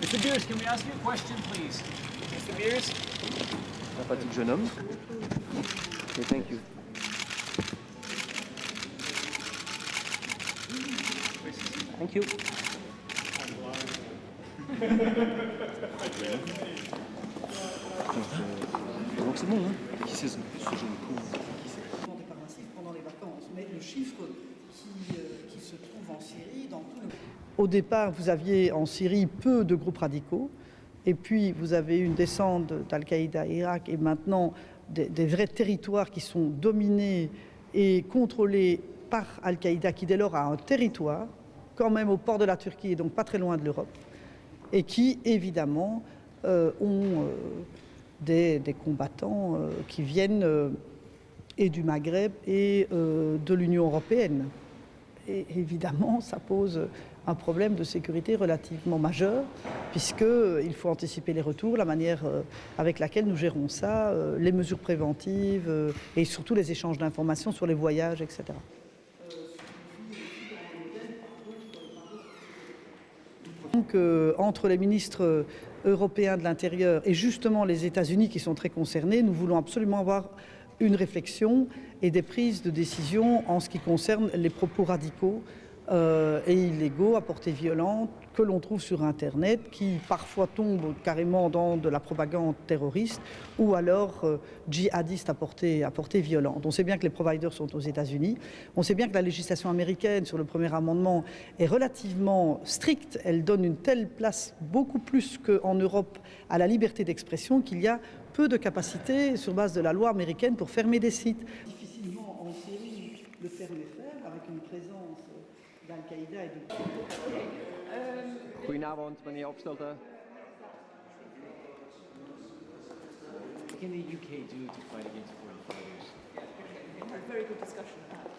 Mr. Beers, can we ask you a question, please? Mr. Beers? Sympathique jeune homme. Okay, thank you. Thank you. Donc c'est bon, hein? Qui c'est ce jeune con? Pendant les vacances, mais le chiffre qui se trouve en Syrie, dans tout le... Au départ, vous aviez en Syrie peu de groupes radicaux, et puis vous avez une descente d'Al-Qaïda à Irak, et maintenant des vrais territoires qui sont dominés et contrôlés par Al-Qaïda, qui dès lors a un territoire, quand même au port de la Turquie, et donc pas très loin de l'Europe, et qui évidemment ont des combattants qui viennent et du Maghreb et de l'Union européenne. Et évidemment, ça pose un problème de sécurité relativement majeur, puisqu'il faut anticiper les retours, la manière avec laquelle nous gérons ça, les mesures préventives et surtout les échanges d'informations sur les voyages, etc. Donc, entre les ministres européens de l'Intérieur et justement les États-Unis qui sont très concernés, nous voulons absolument avoir une réflexion et des prises de décision en ce qui concerne les propos radicaux et illégaux à portée violente que l'on trouve sur Internet, qui parfois tombent carrément dans de la propagande terroriste ou alors djihadiste à portée violente. On sait bien que les providers sont aux États-Unis. On sait bien que la législation américaine sur le premier amendement est relativement stricte. Elle donne une telle place, beaucoup plus qu'en Europe, à la liberté d'expression qu'il y a peu de capacité sur base de la loi américaine pour fermer des sites. Difficilement en Syrie le fermer faire avec une présence d'Al-Qaïda et de... Goedenavond, meneer Opstelten. What can the UK do to fight against foreign fighters? We had a very good discussion about